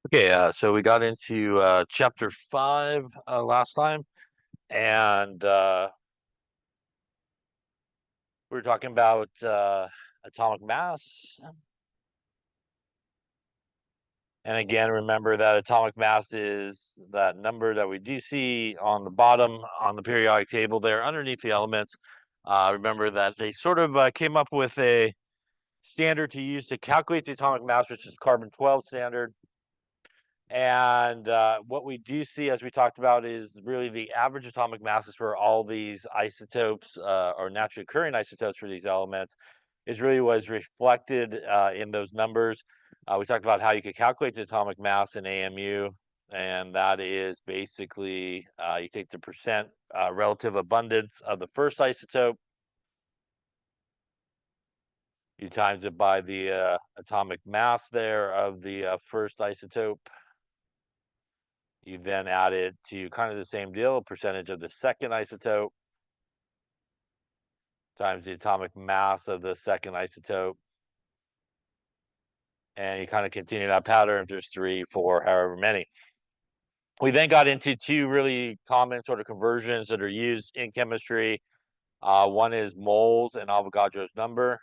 Okay, so we got into chapter 5 last time, and we were talking about atomic mass. And again, remember that atomic mass is that number that we do see on the bottom on the periodic table there underneath the elements. Remember that they sort of came up with a standard to use to calculate the atomic mass, which is carbon 12 standard. And what we do see, as we talked about, is really the average atomic masses for all these isotopes or naturally occurring isotopes for these elements is really what is reflected in those numbers. We talked about how you could calculate the atomic mass in AMU, and that is basically you take the percent relative abundance of the first isotope, you times it by the atomic mass there of the first isotope. You then add it to kind of the same deal, percentage of the second isotope times the atomic mass of the second isotope. And you kind of continue that pattern if there's 3, 4, however many. We then got into two really common sort of conversions that are used in chemistry. One is moles and Avogadro's number.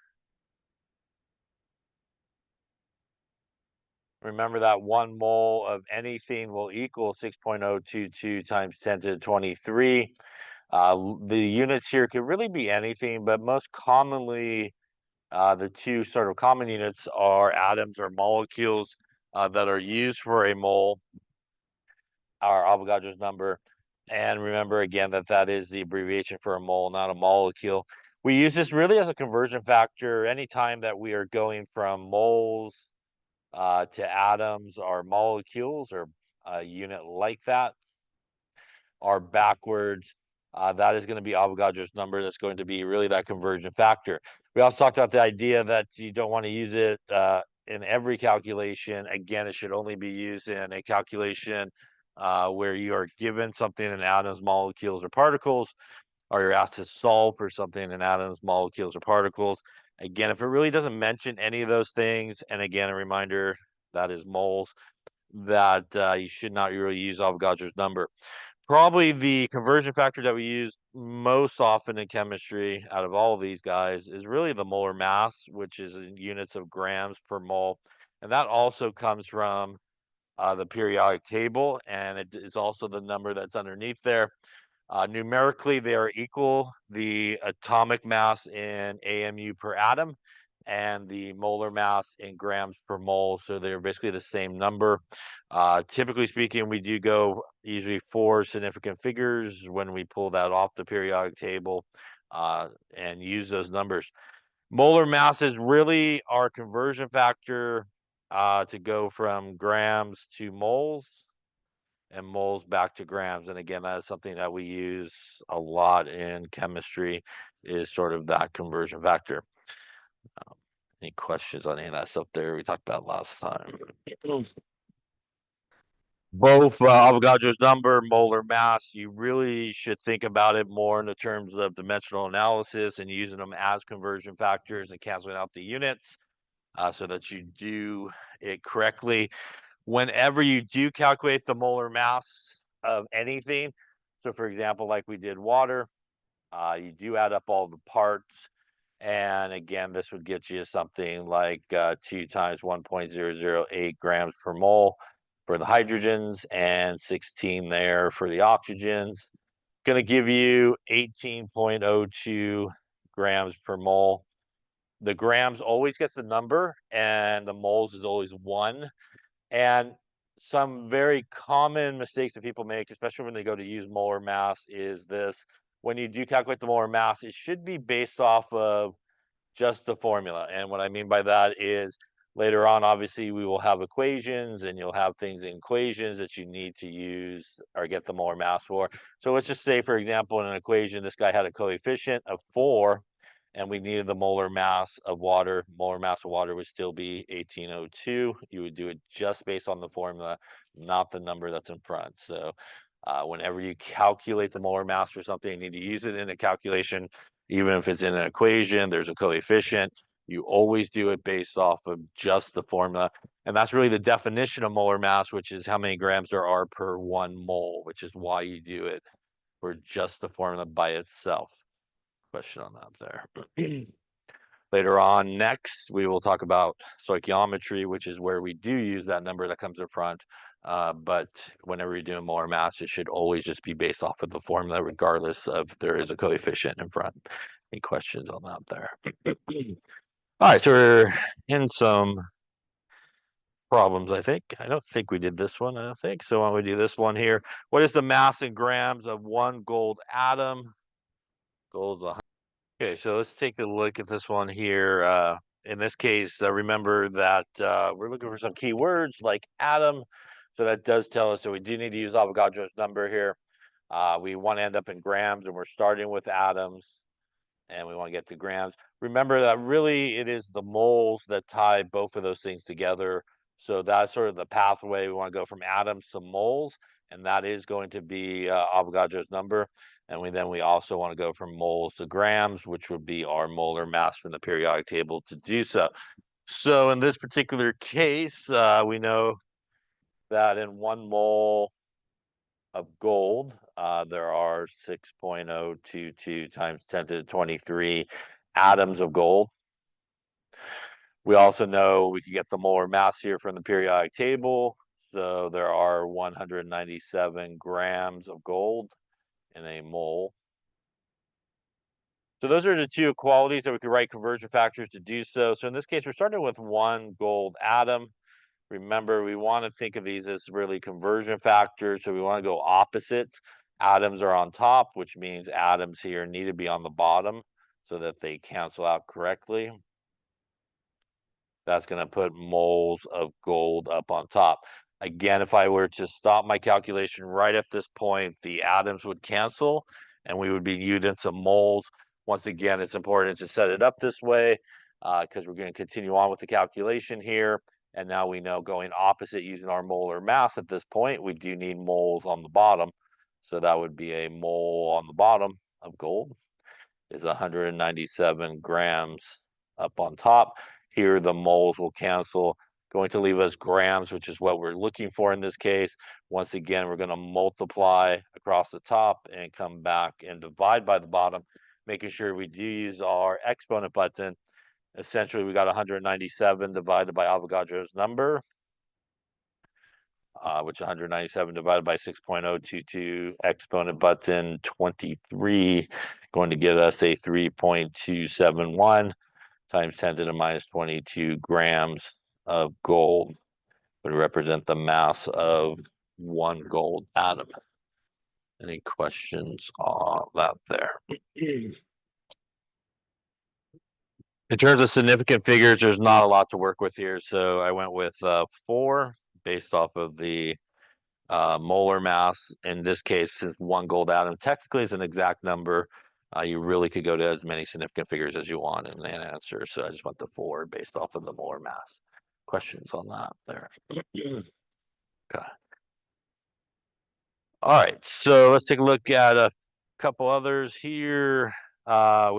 Remember that 1 mole of anything will equal 6.022 times 10 to the 23. The units here could really be anything, but most commonly, the two sort of common units are atoms or molecules that are used for a mole, our Avogadro's number. And remember again that that is the abbreviation for a mole, not a molecule. We use this really as a conversion factor anytime that we are going from moles to atoms or molecules or a unit like that are backwards. That is going to be Avogadro's number. That's going to be really that conversion factor. We also talked about the idea that you don't want to use it in every calculation. Again, it should only be used in a calculation where you are given something in atoms, molecules, or particles, or you're asked to solve for something in atoms, molecules, or particles. Again, if it really doesn't mention any of those things, and again, a reminder that is moles, that you should not really use Avogadro's number. Probably the conversion factor that we use most often in chemistry out of all of these guys is really the molar mass, which is in units of grams per mole. And that also comes from the periodic table, and it is also the number that's underneath there. Numerically, they are equal. The atomic mass in AMU per atom and the molar mass in grams per mole. So they're basically the same number. Typically speaking, we do go usually 4 significant figures when we pull that off the periodic table and use those numbers. Molar mass is really our conversion factor to go from grams to moles and moles back to grams. And again, that is something that we use a lot in chemistry is sort of that conversion factor. Any questions on any of that stuff there we talked about last time? Both Avogadro's number, molar mass, you really should think about it more in the terms of dimensional analysis and using them as conversion factors and canceling out the units so that you do it correctly. Whenever you do calculate the molar mass of anything, so for example, like we did water, you do add up all the parts. And again, this would get you something like 2 times 1.008 grams per mole for the hydrogens and 16 there for the oxygens. Going to give you 18.02 grams per mole. The grams always gets the number, and the moles is always 1. And some very common mistakes that people make, especially when they go to use molar mass, is this. When you do calculate the molar mass, it should be based off of just the formula. And what I mean by that is later on, obviously, we will have equations and you'll have things in equations that you need to use or get the molar mass for. So let's just say, for example, in an equation, this guy had a coefficient of 4 and we needed the molar mass of water. Molar mass of water would still be 1802. You would do it just based on the formula, not the number that's in front. So whenever you calculate the molar mass for something, you need to use it in a calculation, even if it's in an equation, there's a coefficient. You always do it based off of just the formula. And that's really the definition of molar mass, which is how many grams there are per 1 mole, which is why you do it for just the formula by itself. Question on that there. Later on, next, we will talk about stoichiometry, which is where we do use that number that comes in front. But whenever you're doing molar mass, it should always just be based off of the formula, regardless of if there is a coefficient in front. Any questions on that there? All right, so we're in some problems, I think. I don't think we did this one, I don't think. So why don't we do this one here? What is the mass in grams of one gold atom? Gold's 100. Okay, so let's take a look at this one here. In this case, remember that we're looking for some keywords like atom. So that does tell us that we do need to use Avogadro's number here. We want to end up in grams, and we're starting with atoms, and we want to get to grams. Remember that really it is the moles that tie both of those things together. So that's sort of the pathway. We want to go from atoms to moles, and that is going to be Avogadro's number. And we also want to go from moles to grams, which would be our molar mass from the periodic table to do so. So in this particular case, we know that in 1 mole of gold, there are 6.022 times 10 to the 23 atoms of gold. We also know we can get the molar mass here from the periodic table. So there are 197 grams of gold in a mole. So those are the two equalities that we could write conversion factors to do so. So in this case, we're starting with 1 gold atom. Remember, we want to think of these as really conversion factors. So we want to go opposites. Atoms are on top, which means atoms here need to be on the bottom so that they cancel out correctly. That's going to put moles of gold up on top. Again, if I were to stop my calculation right at this point, the atoms would cancel and we would be units of moles. Once again, it's important to set it up this way because we're going to continue on with the calculation here. And now we know going opposite using our molar mass at this point, we do need moles on the bottom. So that would be a mole on the bottom of gold is 197 grams up on top. Here, the moles will cancel, going to leave us grams, which is what we're looking for in this case. Once again, we're going to multiply across the top and come back and divide by the bottom, making sure we do use our exponent button. Essentially, we got 197 divided by Avogadro's number, which 197 divided by 6.022 exponent button 23, going to get us a 3.271 times 10 to the minus 22 grams of gold would represent the mass of 1 gold atom. Any questions on that there? In terms of significant figures, there's not a lot to work with here. So I went with 4 based off of the molar mass. In this case, since 1 gold atom technically is an exact number, you really could go to as many significant figures as you want in an answer. So I just went to 4 based off of the molar mass. Questions on that there? Okay. All right, so let's take a look at a couple others here. We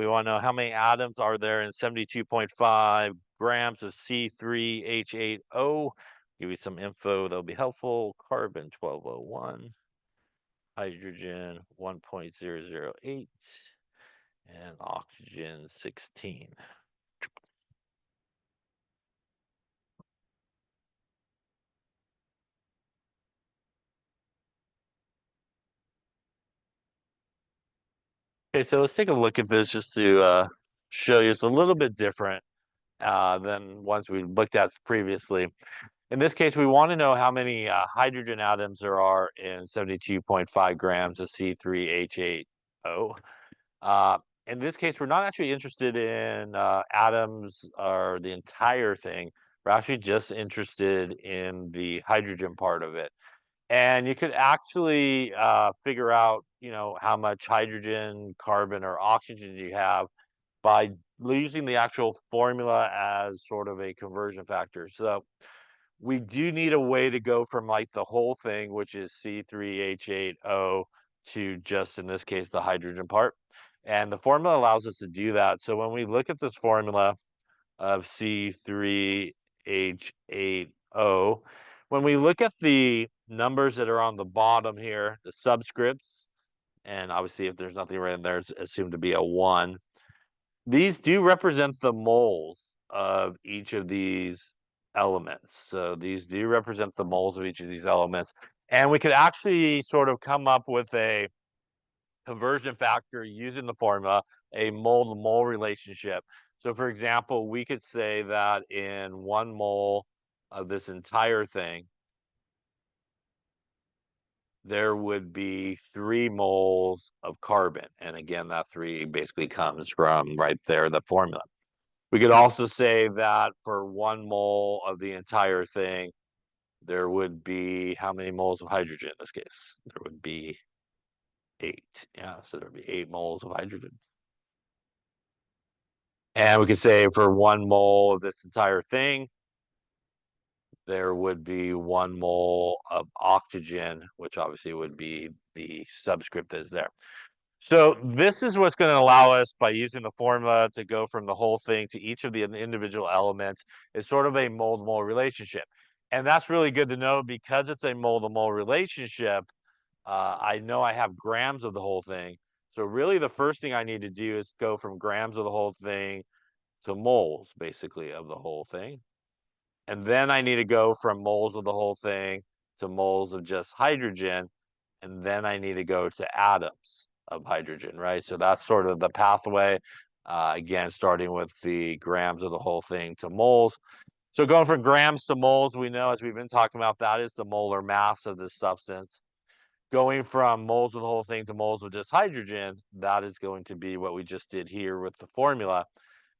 want to know how many atoms are there in 72.5 grams of C3H8O. Give you some info that'll be helpful. Carbon 1201, hydrogen 1.008, and oxygen 16. Okay, so let's take a look at this just to show you it's a little bit different than ones we looked at previously. In this case, we want to know how many hydrogen atoms there are in 72.5 grams of C3H8O. In this case, we're not actually interested in atoms or the entire thing. We're actually just interested in the hydrogen part of it. And you could actually figure out, how much hydrogen, carbon, or oxygen you have by using the actual formula as sort of a conversion factor. So we do need a way to go from like the whole thing, which is C3H8O, to just in this case, the hydrogen part. And the formula allows us to do that. So when we look at this formula, of C3H8O. When we look at the numbers that are on the bottom here, the subscripts, and obviously if there's nothing right in there, it's assumed to be a 1. These do represent the moles of each of these elements. So these do represent the moles of each of these elements. And we could actually sort of come up with a conversion factor using the formula, a mole to mole relationship. So for example, we could say that in 1 mole of this entire thing, there would be 3 moles of carbon. And again, that 3 basically comes from right there, the formula. We could also say that for 1 mole of the entire thing, there would be how many moles of hydrogen in this case? There would be 8. Yeah, so there would be 8 moles of hydrogen. And we could say for 1 mole of this entire thing, there would be 1 mole of oxygen, which obviously would be the subscript that's there. So this is what's going to allow us, by using the formula, to go from the whole thing to each of the individual elements. It's sort of a mole-to-mole relationship. And that's really good to know, because it's a mole-to-mole relationship. I know I have grams of the whole thing. So really the first thing I need to do is go from grams of the whole thing to moles, basically, of the whole thing. And then I need to go from moles of the whole thing to moles of just hydrogen. And then I need to go to atoms of hydrogen, right? So that's sort of the pathway. Again, starting with the grams of the whole thing to moles. So going from grams to moles, we know, as we've been talking about, that is the molar mass of this substance. Going from moles of the whole thing to moles of just hydrogen, that is going to be what we just did here with the formula.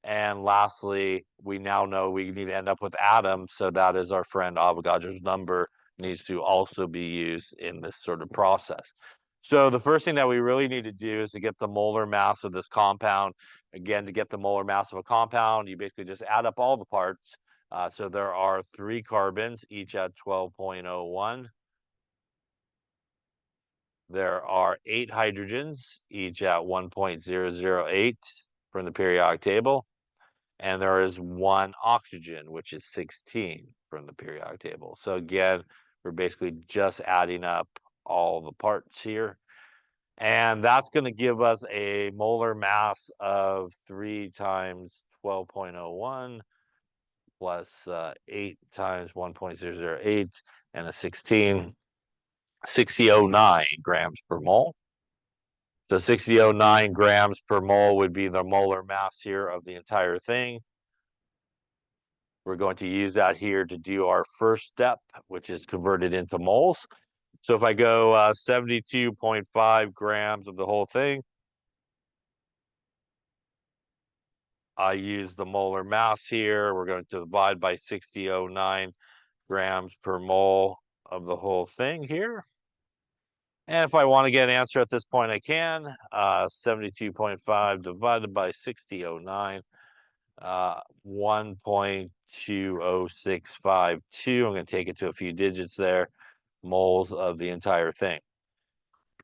And lastly, we now know we need to end up with atoms, so that is our friend Avogadro's number needs to also be used in this sort of process. So the first thing that we really need to do is to get the molar mass of this compound. Again, to get the molar mass of a compound, you basically just add up all the parts. So there are 3 carbons, each at 12.01. There are 8 hydrogens, each at 1.008 from the periodic table. And there is 1 oxygen, which is 16 from the periodic table. So again, we're basically just adding up all the parts here. And that's going to give us a molar mass of 3 times 12.01 plus 8 times 1.008 and a 16, 6009 grams per mole. So 6009 grams per mole would be the molar mass here of the entire thing. We're going to use that here to do our first step, which is converted into moles. So if I go 72.5 grams of the whole thing, I use the molar mass here. We're going to divide by 6009 grams per mole of the whole thing here. And if I want to get an answer at this point, I can. 72.5 divided by 6009. 1.20652. I'm going to take it to a few digits there, moles of the entire thing.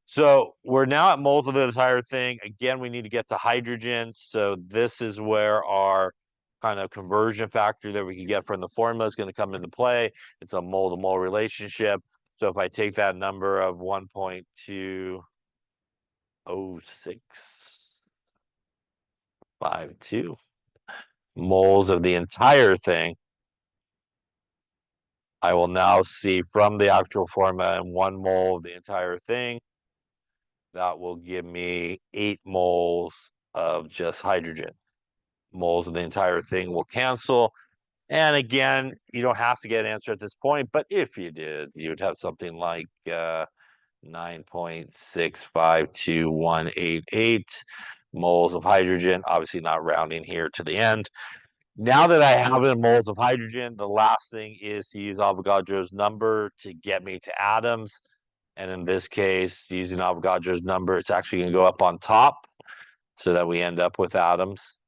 So we're now at moles of the entire thing. Again, we need to get to hydrogen. So this is where our kind of conversion factor that we can get from the formula is going to come into play. It's a mole to mole relationship. So if I take that number of 1.20652 moles of the entire thing, I will now see from the actual formula in 1 mole of the entire thing, that will give me 8 moles of just hydrogen. Moles of the entire thing will cancel. And again, you don't have to get an answer at this point, but if you did, you'd have something like 9.652188 moles of hydrogen, obviously not rounding here to the end. Now that I have in moles of hydrogen, the last thing is to use Avogadro's number to get me to atoms. And in this case, using Avogadro's number, it's actually going to go up on top so that we end up with atoms.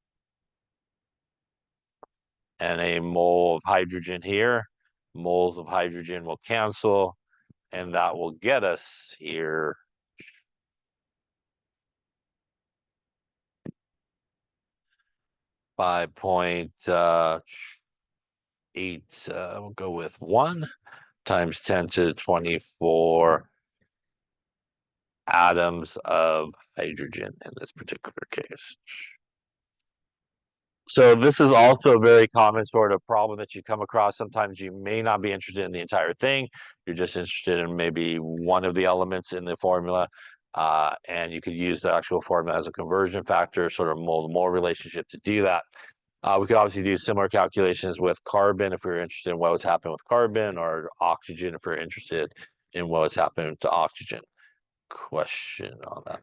And a mole of hydrogen here. Moles of hydrogen will cancel, and that will get us here. 5.8, we'll go with 1 times 10 to the 24 atoms of hydrogen in this particular case. So this is also a very common sort of problem that you come across. Sometimes you may not be interested in the entire thing. You're just interested in maybe one of the elements in the formula. And you could use the actual formula as a conversion factor, sort of mole-to-mole relationship to do that. We could obviously do similar calculations with carbon if we are interested in what was happening with carbon, or oxygen if we're interested in what was happening to oxygen. Question on that.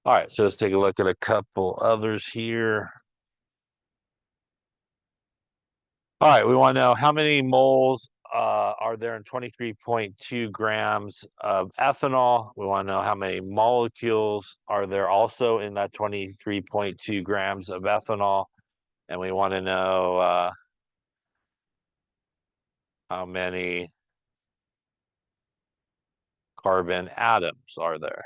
All right, so let's take a look at a couple others here. All right, we want to know how many moles are there in 23.2 grams of ethanol. We want to know how many molecules are there also in that 23.2 grams of ethanol. And we want to know how many carbon atoms are there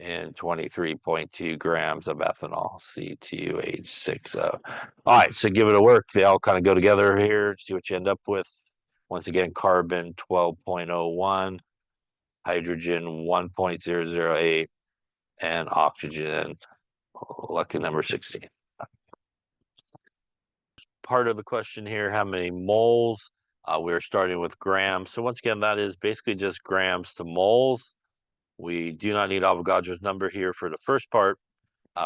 in 23.2 grams of ethanol, C2H6O. All right, so give it a work. They all kind of go together here. See what you end up with. Once again, carbon 12.01, hydrogen 1.008, and oxygen, lucky number 16. Part of the question here, how many moles? We're starting with grams. So once again, that is basically just grams to moles. We do not need Avogadro's number here for the first part.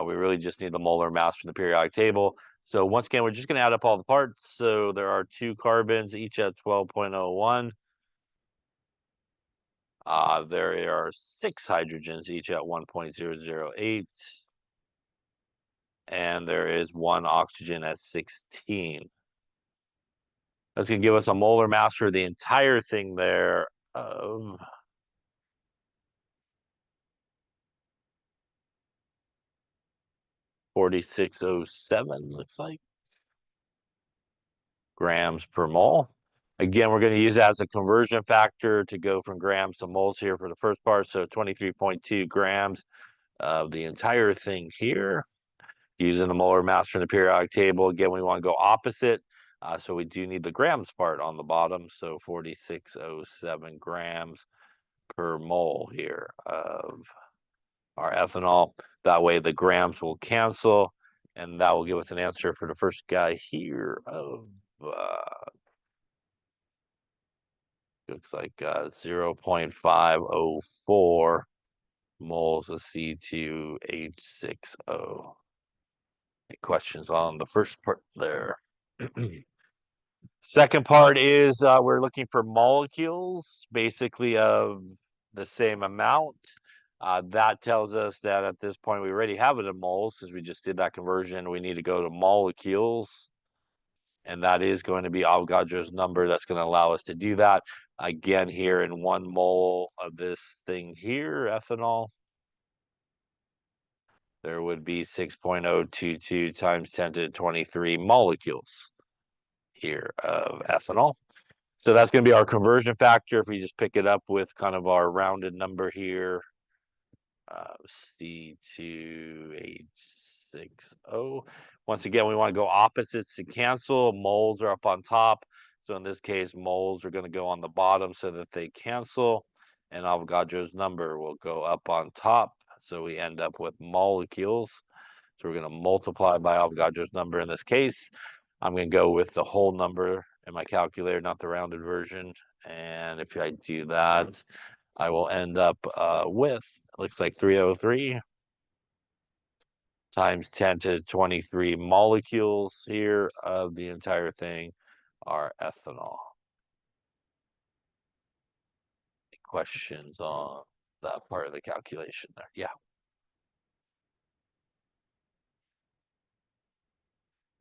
We really just need the molar mass from the periodic table. So once again, we're just going to add up all the parts. So there are 2 carbons, each at 12.01. There are 6 hydrogens, each at 1.008. And there is 1 oxygen at 16. That's going to give us a molar mass for the entire thing there of 4607, looks like, grams per mole. Again, we're going to use that as a conversion factor to go from grams to moles here for the first part. So 23.2 grams of the entire thing here. Using the molar mass from the periodic table. Again, we want to go opposite. So we do need the grams part on the bottom. So 4607 grams per mole here of our ethanol. That way the grams will cancel, and that will give us an answer for the first guy here of looks like 0.504 moles of C2H6O. Any questions on the first part there? Second part is we're looking for molecules, basically of the same amount. That tells us that at this point we already have it in moles, since we just did that conversion. We need to go to molecules, and that is going to be Avogadro's number. That's going to allow us to do that. Again, here in 1 mole of this thing here, ethanol, there would be 6.022 times 10 to the 23 molecules here of ethanol. So that's going to be our conversion factor. If we just pick it up with kind of our rounded number here, C2H6O. Once again, we want to go opposites to cancel. Moles are up on top. So in this case, moles are going to go on the bottom so that they cancel. And Avogadro's number will go up on top. So we end up with molecules. So we're going to multiply by Avogadro's number in this case. I'm going to go with the whole number in my calculator, not the rounded version. And if I do that, I will end up with, looks like 303 times 10 to 23 molecules here of the entire thing are ethanol. Any questions on that part of the calculation there? Yeah.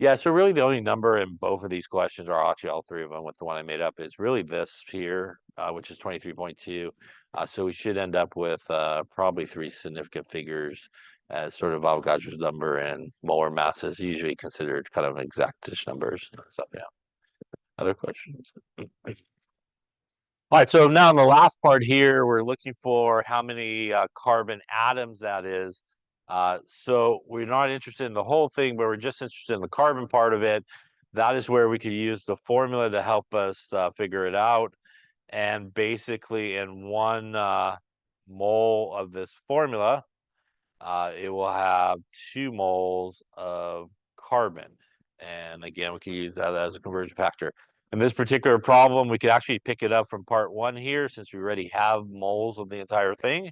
Yeah, so really the only number in both of these questions, or actually all 3 of them with the one I made up, is really this here, which is 23.2. So we should end up with probably 3 significant figures as sort of Avogadro's number, and molar mass is usually considered kind of exactish numbers. So yeah. Other questions? All right, so now in the last part here, we're looking for how many carbon atoms that is. So we're not interested in the whole thing, but we're just interested in the carbon part of it. That is where we could use the formula to help us figure it out. And basically, in one mole of this formula, it will have 2 moles of carbon. And again, we can use that as a conversion factor. In this particular problem, we could actually pick it up from part 1 here, since we already have moles of the entire thing.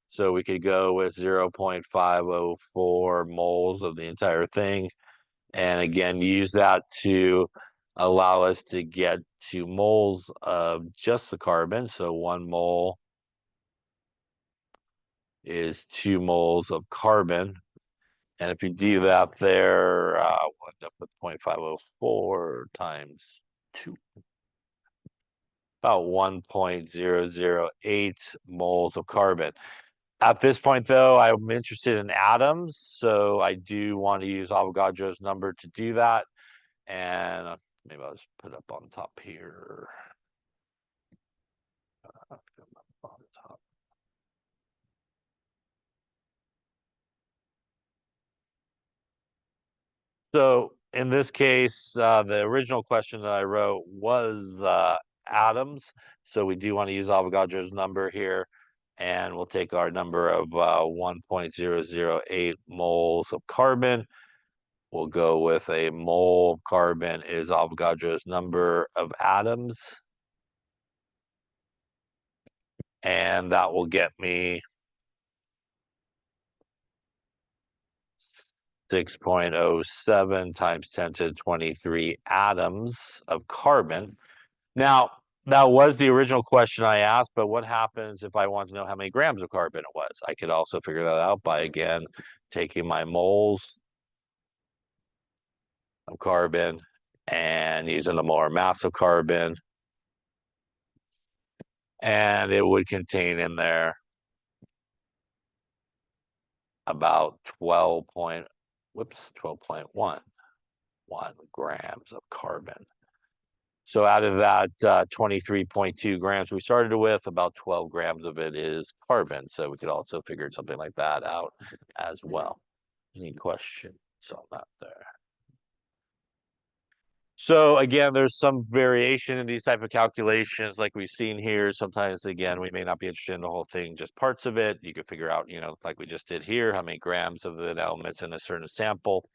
So we could go with 0.504 moles of the entire thing. And again, use that to allow us to get 2 moles of just the carbon. So 1 mole is 2 moles of carbon. And if you do that there, we'll end up with 0.504 times 2, about 1.008 moles of carbon. At this point, though, I'm interested in atoms, so I do want to use Avogadro's number to do that. And maybe I'll just put it up on top here. On top. So in this case, the original question that I wrote was atoms. So we do want to use Avogadro's number here. And we'll take our number of 1.008 moles of carbon. We'll go with a mole of carbon is Avogadro's number of atoms. And that will get me 6.07 times 10 to the 23 atoms of carbon. Now, that was the original question I asked, but what happens if I want to know how many grams of carbon it was? I could also figure that out by, again, taking my moles of carbon and using the molar mass of carbon. And it would contain in there about 12.1 grams of carbon. So out of that 23.2 grams we started with, about 12 grams of it is carbon. So we could also figure something like that out as well. Any questions on that there? So again, there's some variation in these type of calculations like we've seen here. Sometimes, again, we may not be interested in the whole thing, just parts of it. You could figure out, like we just did here, how many grams of the elements in a certain sample,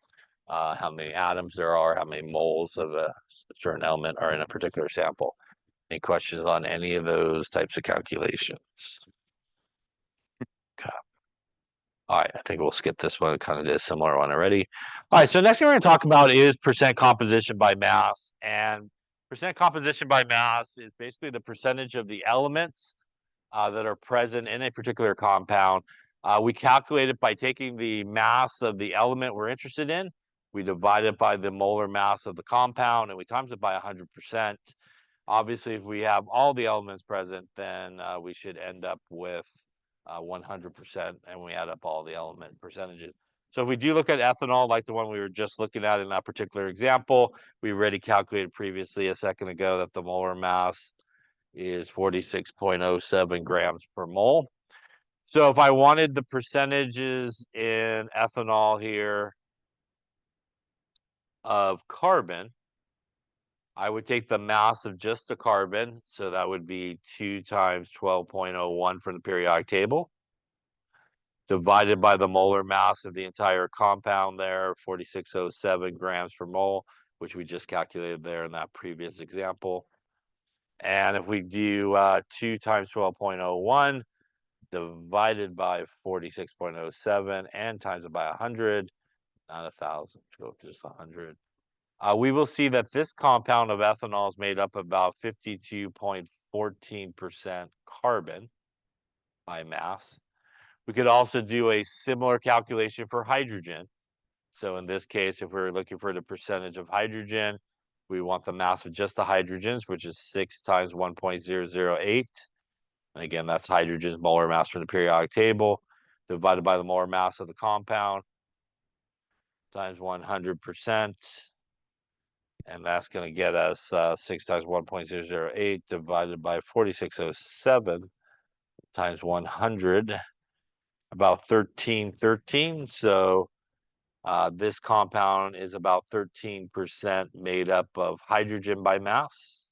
how many atoms there are, how many moles of a certain element are in a particular sample. Any questions on any of those types of calculations? Okay. All right, I think we'll skip this one. It kind of did a similar one already. All right, so next thing we're going to talk about is percent composition by mass. And percent composition by mass is basically the percentage of the elements that are present in a particular compound. We calculate it by taking the mass of the element we're interested in. We divide it by the molar mass of the compound, and we times it by 100%. Obviously, if we have all the elements present, then we should end up with 100%, and we add up all the element percentages. So if we do look at ethanol, like the one we were just looking at in that particular example, we already calculated previously a second ago that the molar mass is 46.07 grams per mole. So if I wanted the percentages in ethanol here of carbon, I would take the mass of just the carbon, so that would be 2 times 12.01 from the periodic table, divided by the molar mass of the entire compound there, 4607 grams per mole, which we just calculated there in that previous example. And if we do 2 times 12.01 divided by 46.07 and times it by 100, not 1,000, go with just 100. We will see that this compound of ethanol is made up about 52.14% carbon by mass. We could also do a similar calculation for hydrogen. So in this case, if we're looking for the percentage of hydrogen, we want the mass of just the hydrogens, which is 6 times 1.008. And again, that's hydrogen's molar mass from the periodic table, divided by the molar mass of the compound, times 100%. And that's going to get us 6 times 1.008 divided by 4607 times 100, about 1313. So this compound is about 13% made up of hydrogen by mass.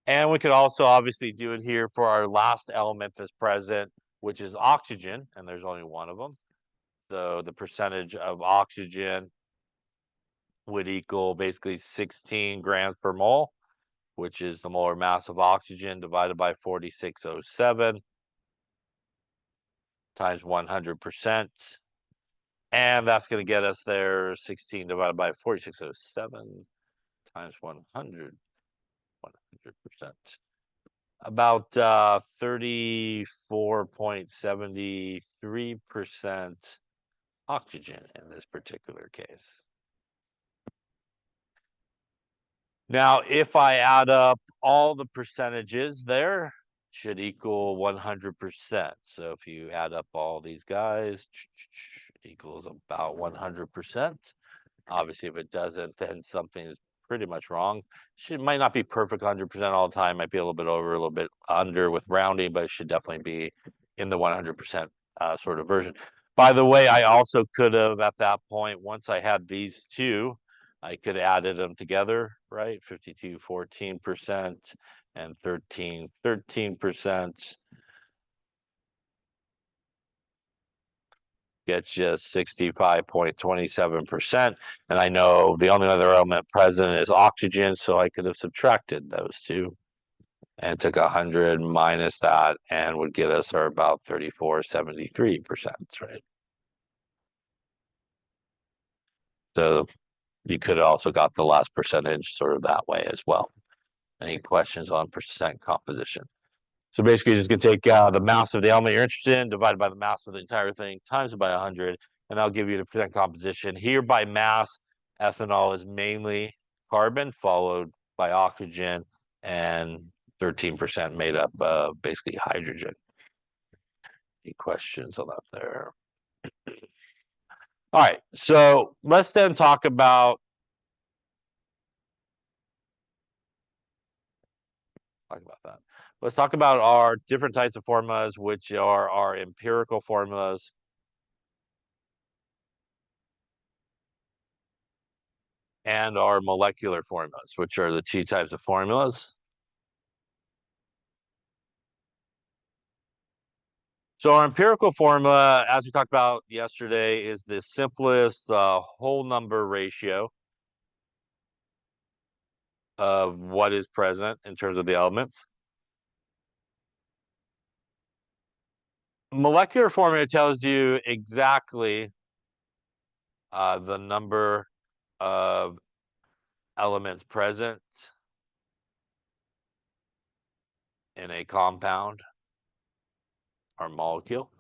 And we could also obviously do it here for our last element that's present, which is oxygen, and there's only one of them. So the percentage of oxygen would equal basically 16 grams per mole, which is the molar mass of oxygen divided by 4607 times 100%. And that's going to get us there, 16 divided by 4607 times 100, 100%. About 34.73% oxygen in this particular case. Now, if I add up all the percentages there, should equal 100%. So if you add up all these guys, it equals about 100%. Obviously, if it doesn't, then something is pretty much wrong. Might not be perfect 100% all the time. Might be a little bit over, a little bit under with rounding, but it should definitely be in the 100% sort of version. By the way, I also could have at that point, once I had these two, I could have added them together, right? 52, 14% and 13, 13%. Gets you 65.27%. And I know the only other element present is oxygen, so I could have subtracted those two and took 100 minus that and would get us our about 34.73%, right? So you could have also got the last percentage sort of that way as well. Any questions on percent composition? So basically, you're just going to take the mass of the element you're interested in, divided by the mass of the entire thing, times it by 100, and that'll give you the percent composition. Here by mass, ethanol is mainly carbon, followed by oxygen, and 13% made up of basically hydrogen. Any questions on that there? All right, so let's then talk about that. Let's talk about our different types of formulas, which are our empirical formulas and our molecular formulas, which are the two types of formulas. So our empirical formula, as we talked about yesterday, is the simplest whole number ratio of what is present in terms of the elements. Molecular formula tells you exactly the number of elements present in a compound or molecule.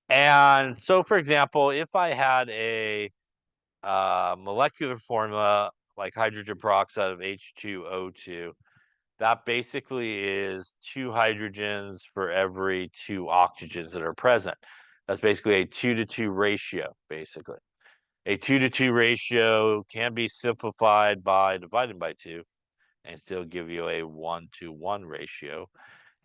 And so, for example, if I had a molecular formula like hydrogen peroxide of H2O2, that basically is 2 hydrogens for every 2 oxygens that are present. That's basically a 2-to-2 ratio, basically. A 2-to-2 ratio can be simplified by dividing by 2 and still give you a 1-to-1 ratio.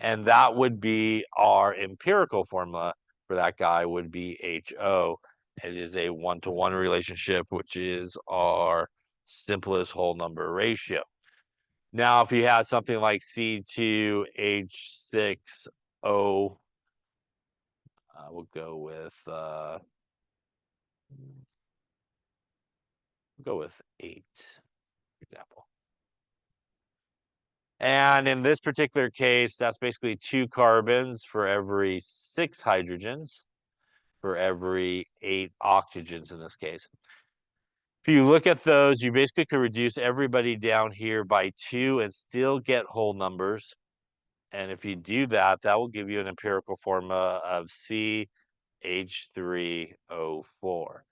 And that would be our empirical formula for that guy would be HO. It is a 1-to-1 relationship, which is our simplest whole number ratio. Now, if you had something like C2H6O, we'll go with 8, for example. And in this particular case, that's basically 2 carbons for every 6 hydrogens for every 8 oxygens in this case. If you look at those, you basically could reduce everybody down here by 2 and still get whole numbers. And if you do that, that will give you an empirical formula of CH3O4,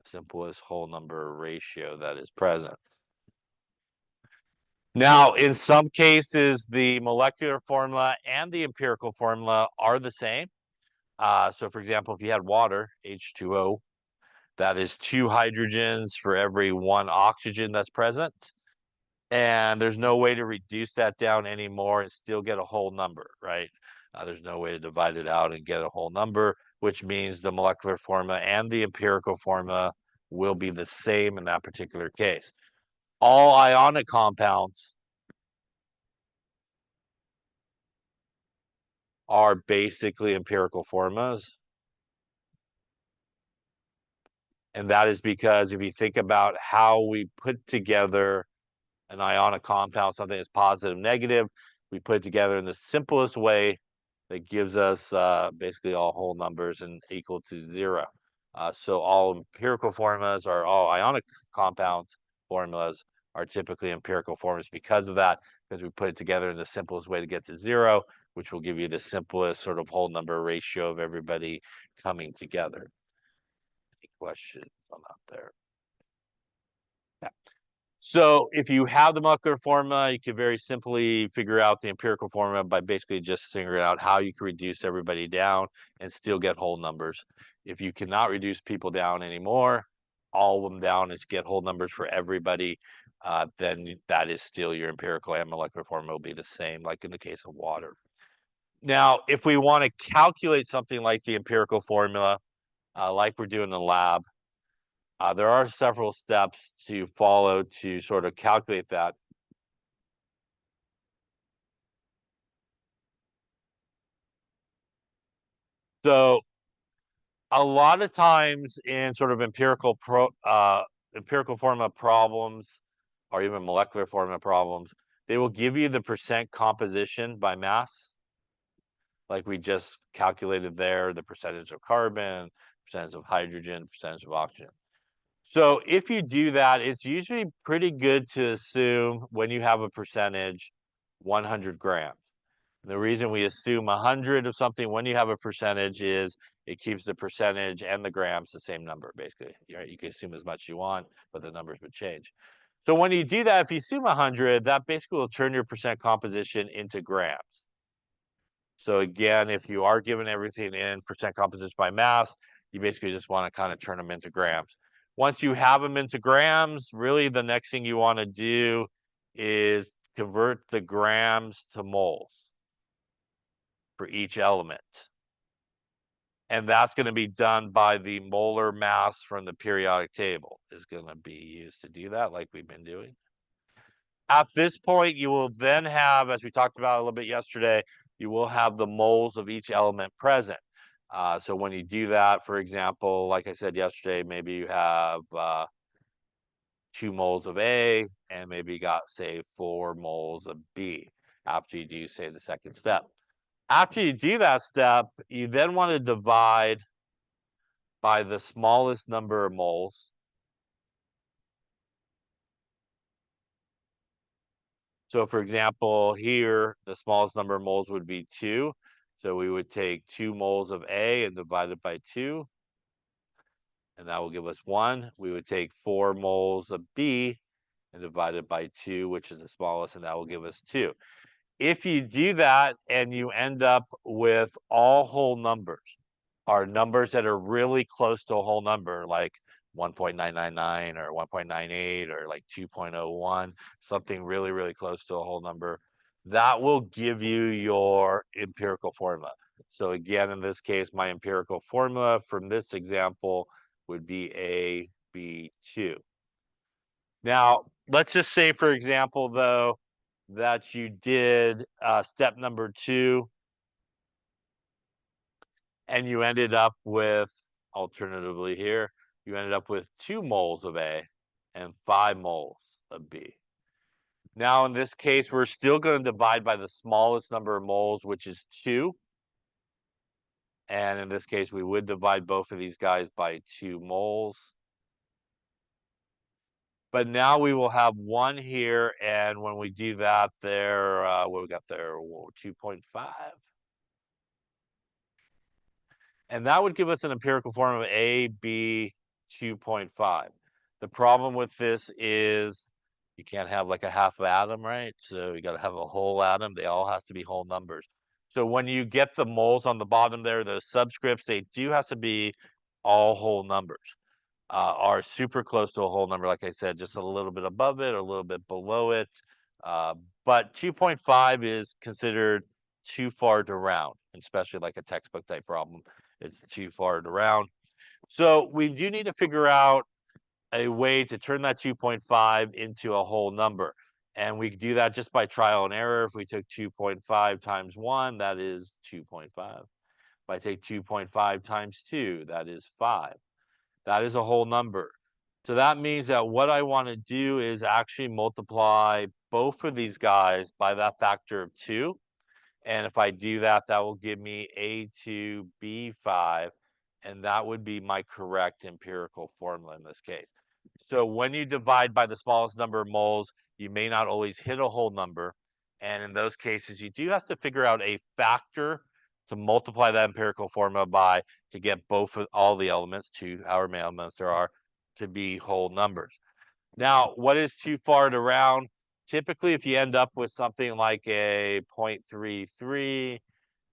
simplest whole number ratio that is present. Now, in some cases, the molecular formula and the empirical formula are the same. So, for example, if you had water, H2O, That is 2 hydrogens for every 1 oxygen that's present. And there's no way to reduce that down anymore and still get a whole number, right? There's no way to divide it out and get a whole number, which means the molecular formula and the empirical formula will be the same in that particular case. All ionic compounds are basically empirical formulas. And that is because if you think about how we put together an ionic compound, something that's positive, negative, we put it together in the simplest way that gives us basically all whole numbers and equal to 0. So all empirical formulas or all ionic compounds formulas are typically empirical formulas because of that, because we put it together in the simplest way to get to 0, which will give you the simplest sort of whole number ratio of everybody coming together. Any questions on that there? Yeah. So if you have the molecular formula, you can very simply figure out the empirical formula by basically just figuring out how you can reduce everybody down and still get whole numbers. If you cannot reduce people down anymore, all of them down and get whole numbers for everybody, then that is still your empirical and molecular formula will be the same, like in the case of water. Now, if we want to calculate something like the empirical formula, like we're doing in the lab, there are several steps to follow to sort of calculate that. So a lot of times in sort of empirical formula problems or even molecular formula problems, they will give you the percent composition by mass, like we just calculated there, the percentage of carbon, percentage of hydrogen, percentage of oxygen. So if you do that, it's usually pretty good to assume when you have a percentage, 100 grams. And the reason we assume 100 of something when you have a percentage is it keeps the percentage and the grams the same number, basically. Right? You can assume as much as you want, but the numbers would change. So when you do that, if you assume 100, that basically will turn your percent composition into grams. So again, if you are given everything in percent composition by mass, you basically just want to kind of turn them into grams. Once you have them into grams, really the next thing you want to do is convert the grams to moles for each element. And that's going to be done by the molar mass from the periodic table is going to be used to do that, like we've been doing. At this point, you will then have, as we talked about a little bit yesterday, you will have the moles of each element present. So when you do that, for example, like I said yesterday, maybe you have 2 moles of A and maybe you got, say, 4 moles of B after you do, say, the second step. After you do that step, you then want to divide by the smallest number of moles. So for example, here, the smallest number of moles would be 2. So we would take 2 moles of A and divide it by 2, and that will give us 1. We would take 4 moles of B and divide it by 2, which is the smallest, and that will give us 2. If you do that and you end up with all whole numbers, are numbers that are really close to a whole number, like 1.999 or 1.98 or like 2.01, something really, really close to a whole number, that will give you your empirical formula. So again, in this case, my empirical formula from this example would be AB2. Now, let's just say, for example, though, that you did step number 2 and you ended up with, alternatively here, you ended up with 2 moles of A and 5 moles of B. Now, in this case, we're still going to divide by the smallest number of moles, which is 2. And in this case, we would divide both of these guys by 2 moles. But now we will have 1 here, and when we do that there, what we got there, 2.5. And that would give us an empirical form of AB 2.5. The problem with this is you can't have like a half atom, right? So you got to have a whole atom. They all has to be whole numbers. So when you get the moles on the bottom there, those subscripts, they do have to be all whole numbers. are super close to a whole number. Like I said, just a little bit above it or a little bit below it. But 2.5 is considered too far to round, especially like a textbook type problem. It's too far to round. So we do need to figure out a way to turn that 2.5 into a whole number. And we do that just by trial and error. If we took 2.5 times 1, that is 2.5. If I take 2.5 times 2, that is 5. That is a whole number. So that means that what I want to do is actually multiply both of these guys by that factor of 2. And if I do that, that will give me A2, B5, and that would be my correct empirical formula in this case. So when you divide by the smallest number of moles, you may not always hit a whole number. And in those cases, you do have to figure out a factor to multiply that empirical formula by to get both of all the elements, however many elements there are, to be whole numbers. Now, what is too far to round? Typically, if you end up with something like a 0.33,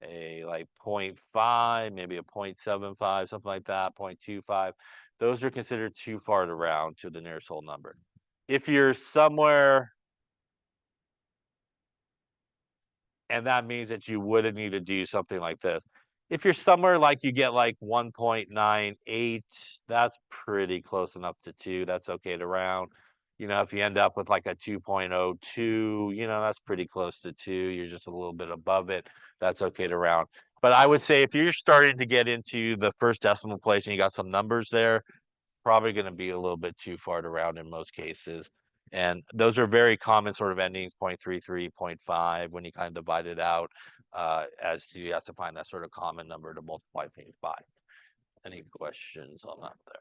a like 0.5, maybe a 0.75, something like that, 0.25, those are considered too far to round to the nearest whole number. If you're somewhere, and that means that you wouldn't need to do something like this. If you're somewhere like you get like 1.98, that's pretty close enough to 2. That's okay to round. If you end up with like a 2.02, that's pretty close to 2. You're just a little bit above it. That's okay to round. But I would say if you're starting to get into the first decimal place and you got some numbers there, probably going to be a little bit too far to round in most cases. And those are very common sort of endings, 0.33, 0.5, when you kind of divide it out, as you have to find that sort of common number to multiply things by. Any questions on that there?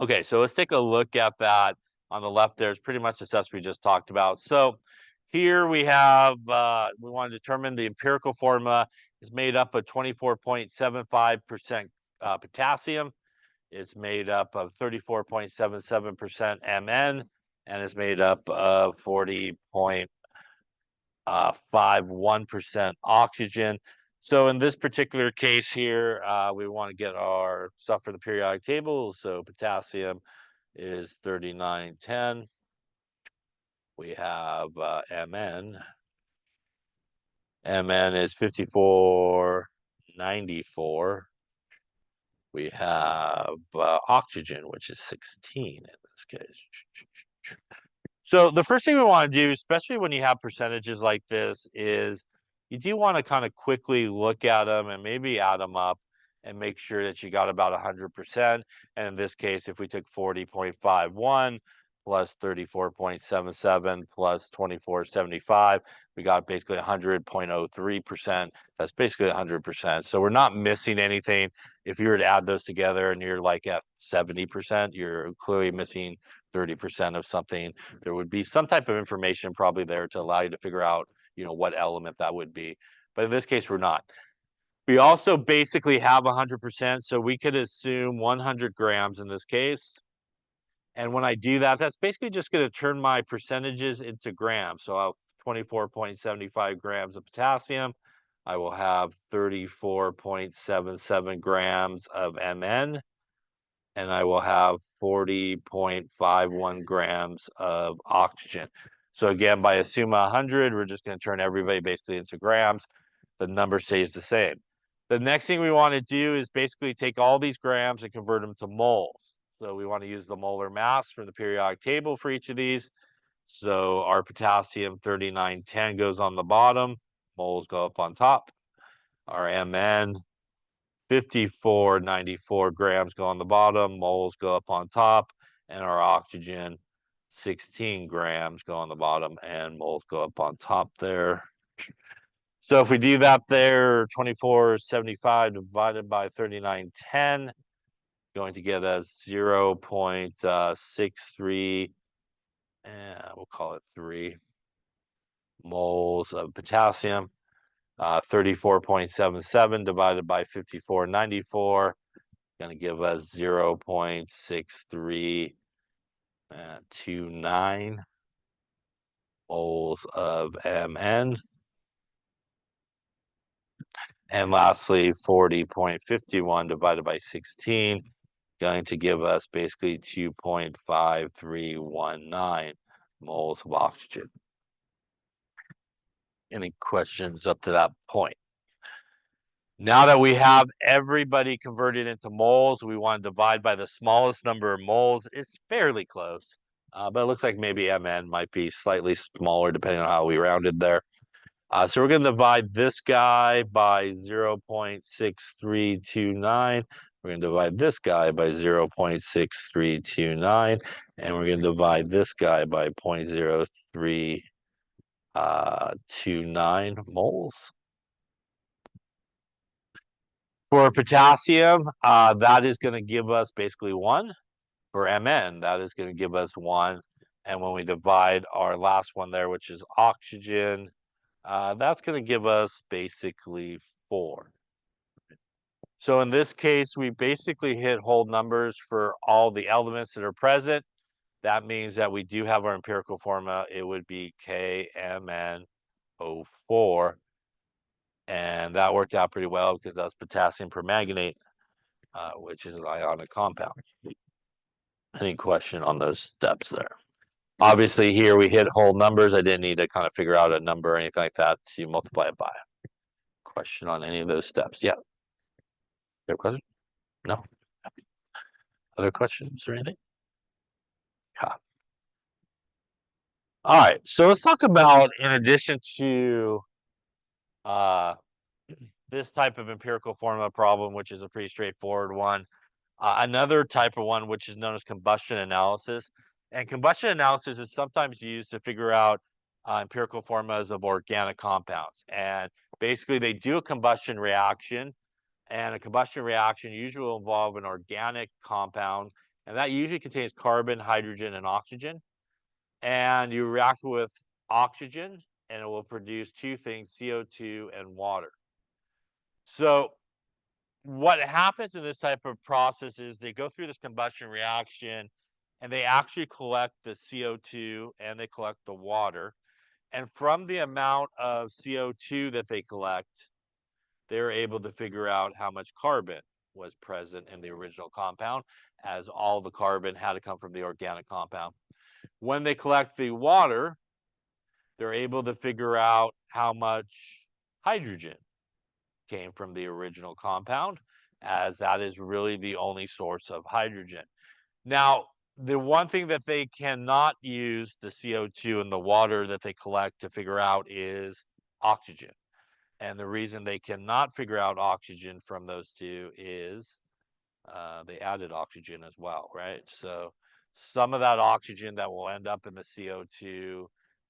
Okay, so let's take a look at that. On the left there is pretty much the steps we just talked about. So here we have, we want to determine the empirical formula is made up of 24.75% potassium. It's made up of 34.77% Mn, and it's made up of 40.51% oxygen. So in this particular case here, we want to get our stuff for the periodic table. So potassium is 3910. We have Mn. Mn is 5494. We have oxygen, which is 16 in this case. So the first thing we want to do, especially when you have percentages like this, is you do want to kind of quickly look at them and maybe add them up and make sure that you got about 100%. And in this case, if we took 40.51 plus 34.77 plus 24.75, we got basically 100.03%. That's basically 100%. So we're not missing anything. If you were to add those together and you're like at 70%, you're clearly missing 30% of something. There would be some type of information probably there to allow you to figure out, what element that would be. But in this case, we're not. We also basically have 100%, so we could assume 100 grams in this case. And when I do that, that's basically just going to turn my percentages into grams. So I'll have 24.75 grams of potassium. I will have 34.77 grams of Mn, and I will have 40.51 grams of oxygen. So again, by assuming 100, we're just going to turn everybody basically into grams. The number stays the same. The next thing we want to do is basically take all these grams and convert them to moles. So we want to use the molar mass from the periodic table for each of these. So our potassium 3910 goes on the bottom, moles go up on top. Our Mn 5494 grams go on the bottom, moles go up on top, and our oxygen 16 grams go on the bottom and moles go up on top there. So if we do that there, 2475 divided by 3910, going to get us 0.63, and we'll call it 3 moles of potassium. 34.77 divided by 5494, going to give us 0.6329 moles of Mn. And lastly, 40.51 divided by 16, going to give us basically 2.5319 moles of oxygen. Any questions up to that point? Now that we have everybody converted into moles, we want to divide by the smallest number of moles. It's fairly close, but it looks like maybe Mn might be slightly smaller depending on how we rounded there. So we're going to divide this guy by 0.6329. We're going to divide this guy by 0.6329. And we're going to divide this guy by 0.0329 moles. For potassium, that is going to give us basically 1. For Mn, that is going to give us 1. And when we divide our last one there, which is oxygen, that's going to give us basically 4. So in this case, we basically hit whole numbers for all the elements that are present. That means that we do have our empirical formula. It would be KMnO4. And that worked out pretty well because that's potassium permanganate, which is an ionic compound. Any question on those steps there? Obviously, here we hit whole numbers. I didn't need to kind of figure out a number or anything like that to multiply it by. Question on any of those steps? Yeah. Your question? No? Other questions or anything? Yeah. All right. So let's talk about, in addition to this type of empirical formula problem, which is a pretty straightforward one, another type of one, which is known as combustion analysis. And combustion analysis is sometimes used to figure out empirical formulas of organic compounds. And basically, they do a combustion reaction. And a combustion reaction usually will involve an organic compound. And that usually contains carbon, hydrogen, and oxygen. And you react with oxygen, and it will produce two things, CO2 and water. So what happens in this type of process is they go through this combustion reaction and they actually collect the CO2 and they collect the water. And from the amount of CO2 that they collect, they're able to figure out how much carbon was present in the original compound, as all the carbon had to come from the organic compound. When they collect the water, they're able to figure out how much hydrogen came from the original compound, as that is really the only source of hydrogen. Now, the one thing that they cannot use the CO2 and the water that they collect to figure out is oxygen. And the reason they cannot figure out oxygen from those two is they added oxygen as well, right? So some of that oxygen that will end up in the CO2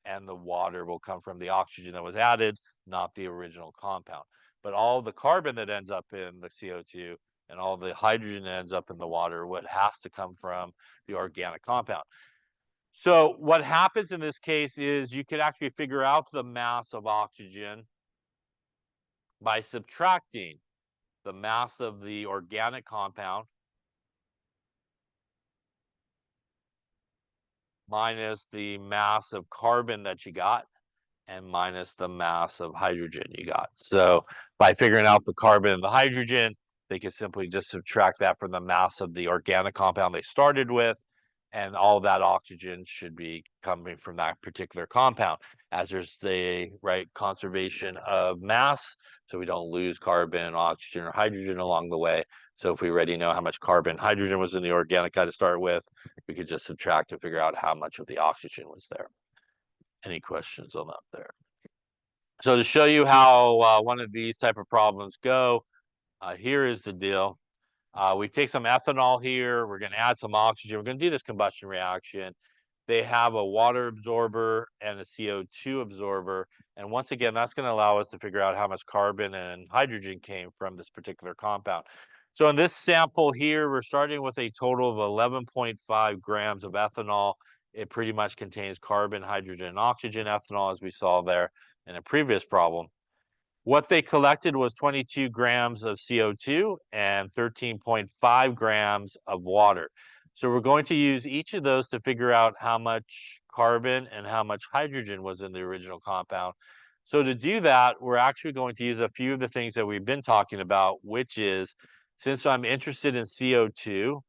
and the water will come from the oxygen that was added, not the original compound. But all the carbon that ends up in the CO2 and all the hydrogen that ends up in the water, what has to come from the organic compound. So what happens in this case is you could actually figure out the mass of oxygen by subtracting the mass of the organic compound minus the mass of carbon that you got and minus the mass of hydrogen you got. So by figuring out the carbon and the hydrogen, they can simply just subtract that from the mass of the organic compound they started with, and all that oxygen should be coming from that particular compound, as there's the right conservation of mass, so we don't lose carbon, oxygen, or hydrogen along the way. So if we already know how much carbon, hydrogen was in the organic guy to start with, we could just subtract and figure out how much of the oxygen was there. Any questions on that there? So to show you how one of these type of problems go, here is the deal. We take some ethanol here. We're going to add some oxygen. We're going to do this combustion reaction. They have a water absorber and a CO2 absorber. And once again, that's going to allow us to figure out how much carbon and hydrogen came from this particular compound. So in this sample here, we're starting with a total of 11.5 grams of ethanol. It pretty much contains carbon, hydrogen, and oxygen ethanol, as we saw there in a previous problem. What they collected was 22 grams of CO2 and 13.5 grams of water. So we're going to use each of those to figure out how much carbon and how much hydrogen was in the original compound. So to do that, we're actually going to use a few of the things that we've been talking about, which is, since I'm interested in CO2,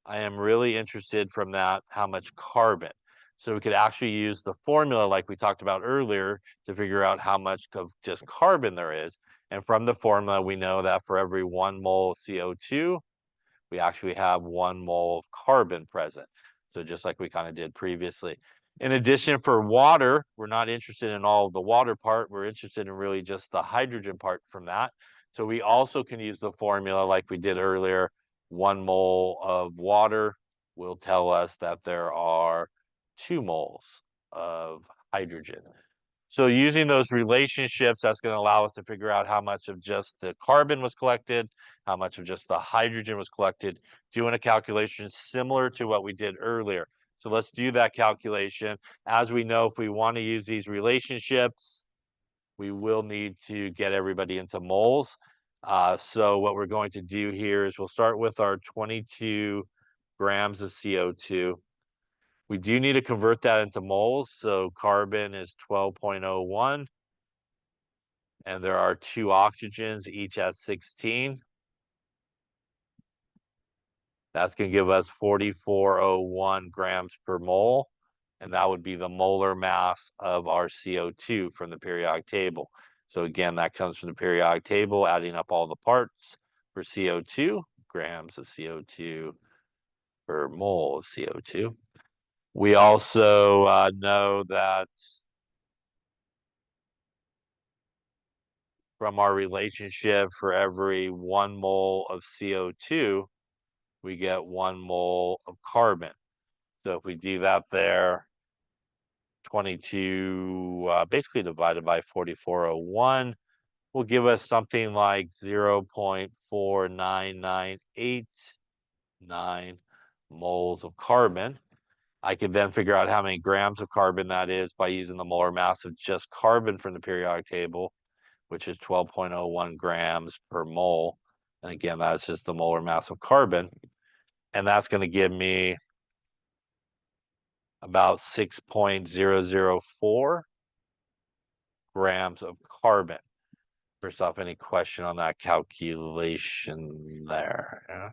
I am really interested from that how much carbon. So we could actually use the formula like we talked about earlier to figure out how much of just carbon there is. And from the formula, we know that for every 1 mole of CO2, we actually have 1 mole of carbon present. So just like we kind of did previously. In addition, for water, we're not interested in all of the water part. We're interested in really just the hydrogen part from that. So we also can use the formula like we did earlier. 1 mole of water will tell us that there are 2 moles of hydrogen. So using those relationships, that's going to allow us to figure out how much of just the carbon was collected, how much of just the hydrogen was collected, doing a calculation similar to what we did earlier. So let's do that calculation. As we know, if we want to use these relationships, we will need to get everybody into moles. So what we're going to do here is we'll start with our 22 grams of CO2. We do need to convert that into moles. So carbon is 12.01, and there are 2 oxygens, each at 16. That's going to give us 4401 grams per mole, and that would be the molar mass of our CO2 from the periodic table. So again, that comes from the periodic table, adding up all the parts for CO2, grams of CO2 per mole of CO2. We also know that from our relationship, for every 1 mole of CO2, we get 1 mole of carbon. So if we do that there, 22 basically divided by 4401 will give us something like 0.49989 moles of carbon. I could then figure out how many grams of carbon that is by using the molar mass of just carbon from the periodic table, which is 12.01 grams per mole. And again, that's just the molar mass of carbon. And that's going to give me about 6.004 grams of carbon. First off, any question on that calculation there? Yeah.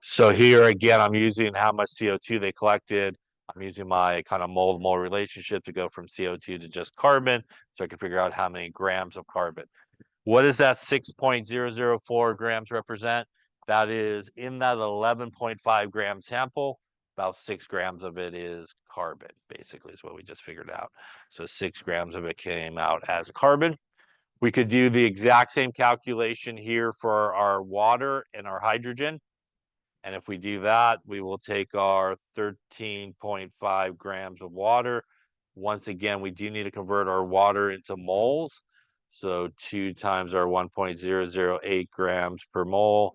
So here again, I'm using how much CO2 they collected. I'm using my kind of mole-to-mole relationship to go from CO2 to just carbon, so I can figure out how many grams of carbon. What does that 6.004 grams represent? That is in that 11.5 gram sample, about 6 grams of it is carbon, basically, is what we just figured out. So 6 grams of it came out as carbon. We could do the exact same calculation here for our water and our hydrogen. And if we do that, we will take our 13.5 grams of water. Once again, we do need to convert our water into moles. So 2 times our 1.008 grams per mole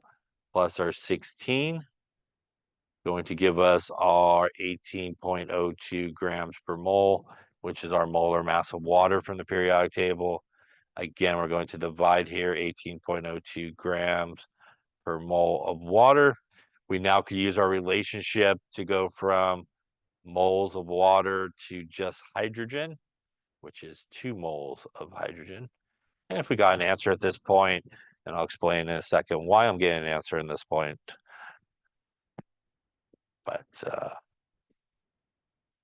plus our 16, going to give us our 18.02 grams per mole, which is our molar mass of water from the periodic table. Again, we're going to divide here 18.02 grams per mole of water. We now could use our relationship to go from moles of water to just hydrogen, which is 2 moles of hydrogen. And if we got an answer at this point, and I'll explain in a second why I'm getting an answer in this point, but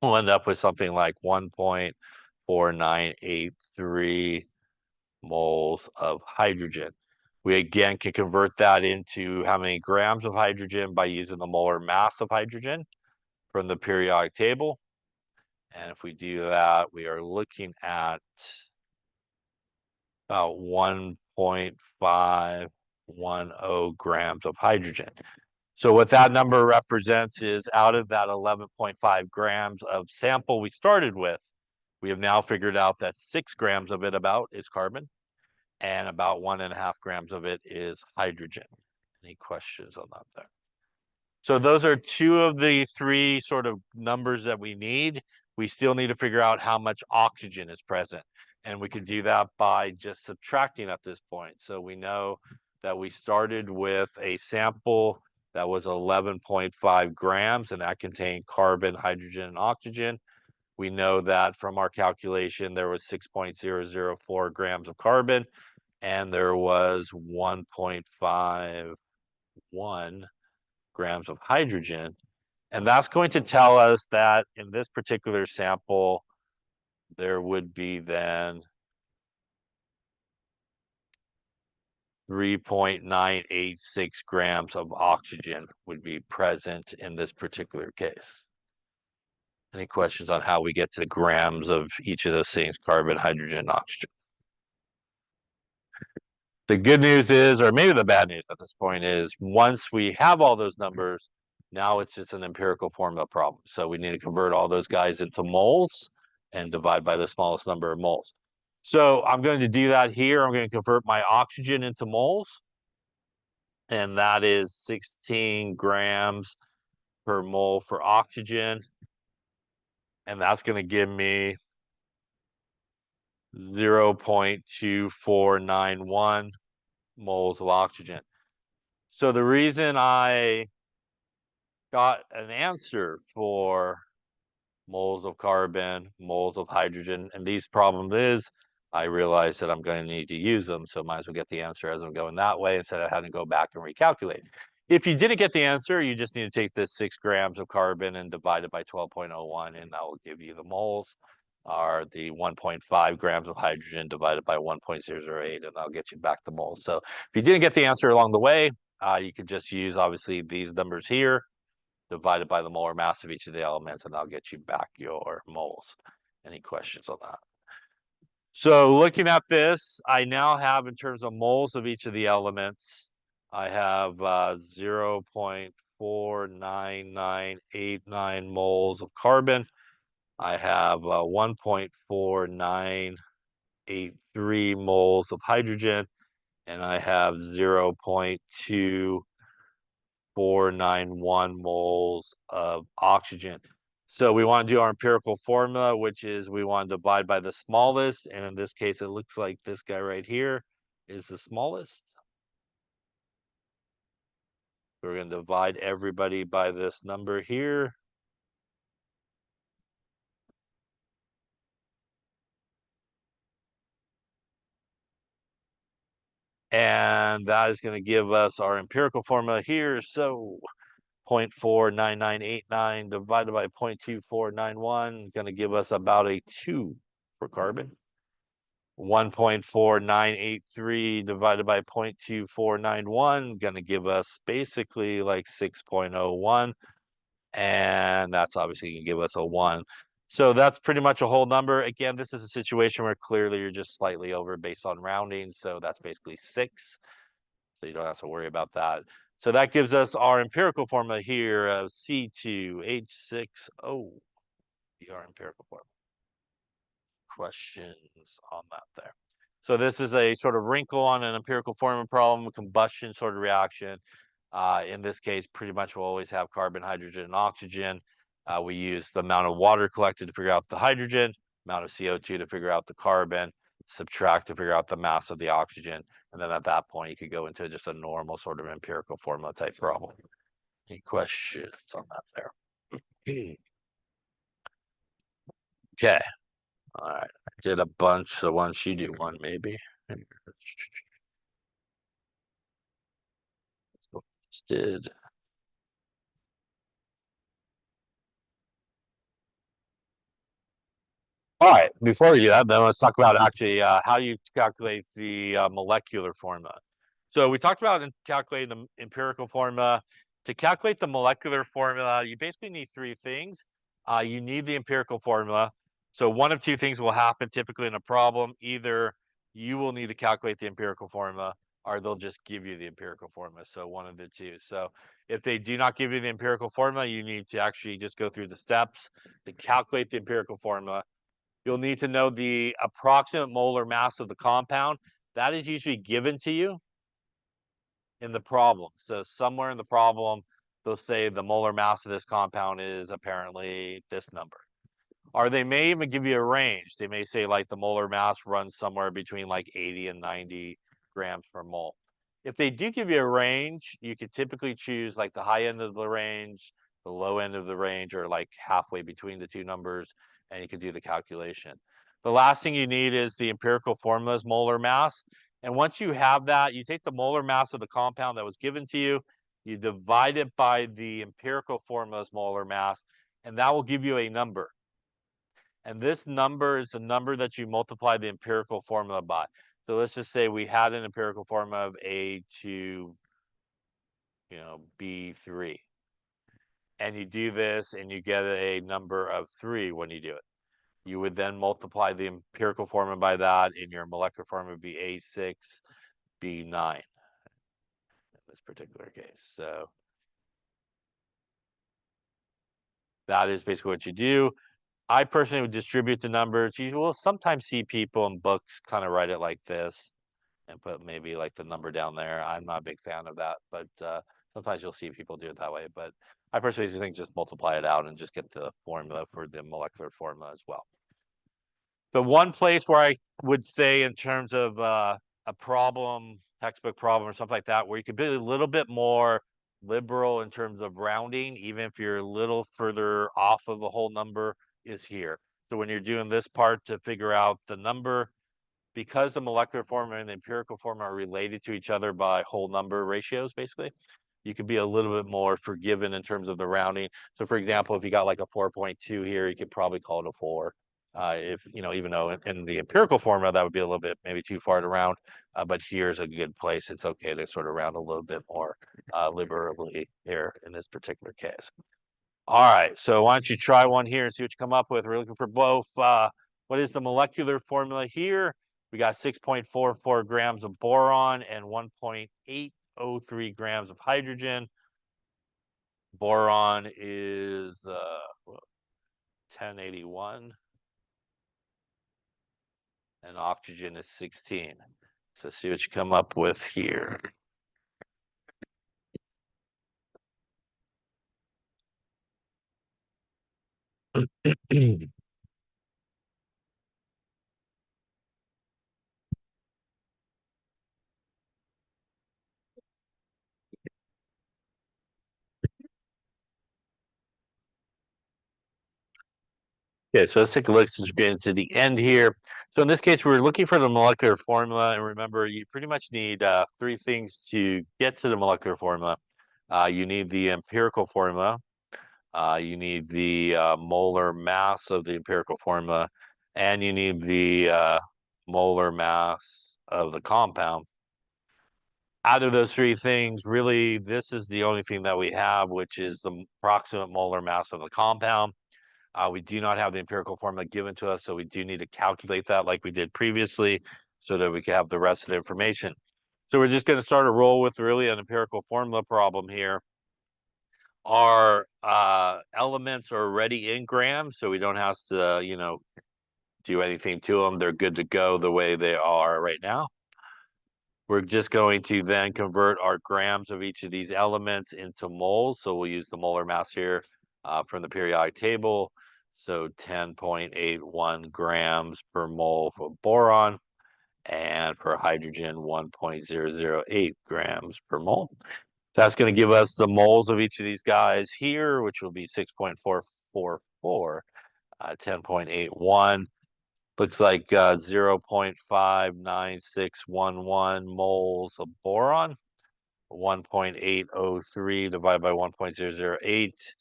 we'll end up with something like 1.4983 moles of hydrogen. We again can convert that into how many grams of hydrogen by using the molar mass of hydrogen from the periodic table. And if we do that, we are looking at about 1.510 grams of hydrogen. So what that number represents is out of that 11.5 grams of sample we started with, we have now figured out that 6 grams of it about is carbon, and about 1.5 grams of it is hydrogen. Any questions on that there? So those are 2 of the 3 sort of numbers that we need. We still need to figure out how much oxygen is present. And we could do that by just subtracting at this point. So we know that we started with a sample that was 11.5 grams, and that contained carbon, hydrogen, and oxygen. We know that from our calculation, there was 6.004 grams of carbon, and there was 1.51 grams of hydrogen. And that's going to tell us that in this particular sample, there would be then 3.986 grams of oxygen would be present in this particular case. Any questions on how we get to the grams of each of those things, carbon, hydrogen, oxygen? The good news is, or maybe the bad news at this point is, once we have all those numbers, now it's just an empirical formula problem. So we need to convert all those guys into moles and divide by the smallest number of moles. So I'm going to do that here. I'm going to convert my oxygen into moles. And that is 16 grams per mole for oxygen. And that's going to give me 0.2491 moles of oxygen. So the reason I got an answer for moles of carbon, moles of hydrogen, and these problems is I realized that I'm going to need to use them, so might as well get the answer as I'm going that way instead of having to go back and recalculate. If you didn't get the answer, you just need to take this 6 grams of carbon and divide it by 12.01, and that will give you the moles, or the 1.5 grams of hydrogen divided by 1.008, and that'll get you back the moles. So if you didn't get the answer along the way, you could just use, obviously, these numbers here, divided by the molar mass of each of the elements, and that'll get you back your moles. Any questions on that? So looking at this, I now have, in terms of moles of each of the elements, I have 0.49989 moles of carbon. I have 1.4983 moles of hydrogen, and I have 0.2491 moles of oxygen. So we want to do our empirical formula, which is we want to divide by the smallest. And in this case, it looks like this guy right here is the smallest. We're going to divide everybody by this number here. And that is going to give us our empirical formula here. So 0.49989 divided by 0.2491 going to give us about a 2 for carbon. 1.4983 divided by 0.2491 going to give us basically like 6.01, and that's obviously going to give us a 1. So that's pretty much a whole number. Again, this is a situation where clearly you're just slightly over based on rounding, so that's basically 6. So you don't have to worry about that. So that gives us our empirical formula here of C2H6O, our empirical formula. Questions on that there? So this is a sort of wrinkle on an empirical formula problem, a combustion sort of reaction. In this case, pretty much we'll always have carbon, hydrogen, and oxygen. We use the amount of water collected to figure out the hydrogen, amount of CO2 to figure out the carbon, subtract to figure out the mass of the oxygen. And then at that point, you could go into just a normal sort of empirical formula type problem. Any questions on that there? Okay. All right. I did a bunch, so why don't you do one maybe? Just did. All right, before we do that, then let's talk about actually how you calculate the molecular formula. So we talked about calculating the empirical formula. To calculate the molecular formula, you basically need 3 things. You need the empirical formula. So one of 2 things will happen typically in a problem. Either you will need to calculate the empirical formula, or they'll just give you the empirical formula. So one of the 2. So if they do not give you the empirical formula, you need to actually just go through the steps to calculate the empirical formula. You'll need to know the approximate molar mass of the compound. That is usually given to you in the problem. So somewhere in the problem, they'll say the molar mass of this compound is apparently this number. Or they may even give you a range. They may say like the molar mass runs somewhere between like 80 and 90 grams per mole. If they do give you a range, you could typically choose like the high end of the range, the low end of the range, or like halfway between the 2 numbers, and you can do the calculation. The last thing you need is the empirical formula's molar mass. And once you have that, you take the molar mass of the compound that was given to you, you divide it by the empirical formula's molar mass, and that will give you a number. And this number is the number that you multiply the empirical formula by. So let's just say we had an empirical formula of A to, B3. And you do this and you get a number of 3 when you do it. You would then multiply the empirical formula by that, and your molecular formula would be A6, B9 in this particular case. So that is basically what you do. I personally would distribute the numbers. You will sometimes see people in books kind of write it like this and put maybe like the number down there. I'm not a big fan of that, but sometimes you'll see people do it that way. But I personally think just multiply it out and just get the formula for the molecular formula as well. The one place where I would say in terms of a problem, textbook problem or something like that, where you could be a little bit more liberal in terms of rounding, even if you're a little further off of the whole number, is here. So when you're doing this part to figure out the number, because the molecular formula and the empirical formula are related to each other by whole number ratios, basically, you could be a little bit more forgiven in terms of the rounding. So for example, if you got like a 4.2 here, you could probably call it a 4. If, even though in the empirical formula, that would be a little bit maybe too far to round, but here's a good place. It's okay to sort of round a little bit more liberally here in this particular case. All right, so why don't you try one here and see what you come up with. We're looking for both. What is the molecular formula here? We got 6.44 grams of boron and 1.803 grams of hydrogen. Boron is 1081 and oxygen is 16. So see what you come up with here. Okay, so let's take a look since we're getting to the end here. So in this case, we're looking for the molecular formula. And remember, you pretty much need 3 things to get to the molecular formula. You need the empirical formula. You need the molar mass of the empirical formula. And you need the molar mass of the compound. Out of those 3 things, really, this is the only thing that we have, which is the approximate molar mass of the compound. We do not have the empirical formula given to us, so we do need to calculate that like we did previously so that we can have the rest of the information. So we're just going to start a roll with really an empirical formula problem here. Our elements are already in grams, so we don't have to, do anything to them. They're good to go the way they are right now. We're just going to then convert our grams of each of these elements into moles. So we'll use the molar mass here from the periodic table. So 10.81 grams per mole for boron, and for hydrogen, 1.008 grams per mole. That's going to give us the moles of each of these guys here, which will be 6.444, 10.81. Looks like 0.59611 moles of boron, 1.803 divided by 1.008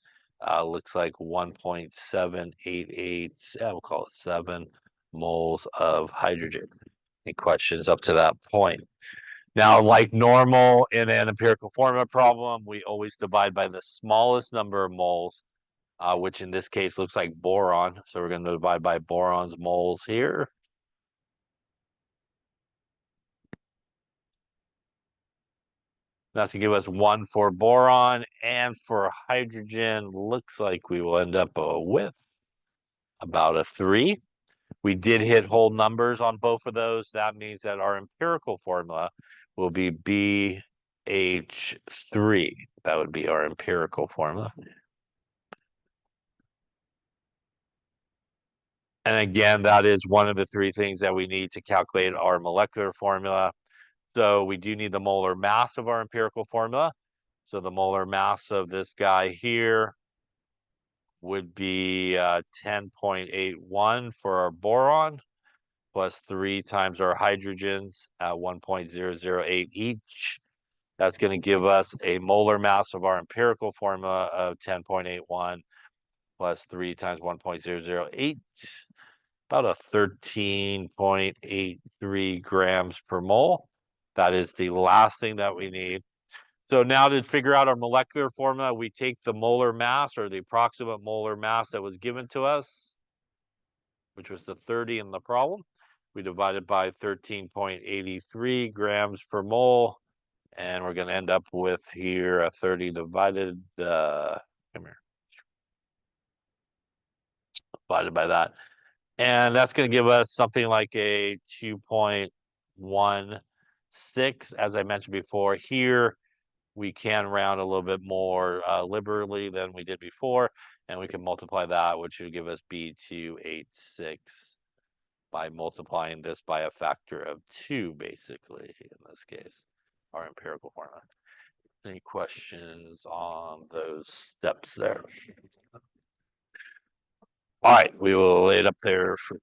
looks like 1.788, we'll call it 7 moles of hydrogen. Any questions up to that point? Now, like normal in an empirical formula problem, we always divide by the smallest number of moles, which in this case looks like boron. So we're going to divide by boron's moles here. That's going to give us 1 for boron, and for hydrogen, looks like we will end up with about a 3. We did hit whole numbers on both of those. That means that our empirical formula will be BH3. That would be our empirical formula. And again, that is one of the 3 things that we need to calculate our molecular formula. So we do need the molar mass of our empirical formula. So the molar mass of this guy here would be 10.81 for our boron, plus 3 times our hydrogens at 1.008 each. That's going to give us a molar mass of our empirical formula of 10.81 plus 3 times 1.008, about a 13.83 grams per mole. That is the last thing that we need. So now to figure out our molecular formula, we take the molar mass or the approximate molar mass that was given to us, which was the 30 in the problem. We divide it by 13.83 grams per mole, and we're going to end up with here a 30 divided, come here, divided by that. And that's going to give us something like a 2.16. As I mentioned before, here we can round a little bit more liberally than we did before, and we can multiply that, which would give us B286 by multiplying this by a factor of 2, basically, in this case, our empirical formula. Any questions on those steps there? All right, we will lay it up there for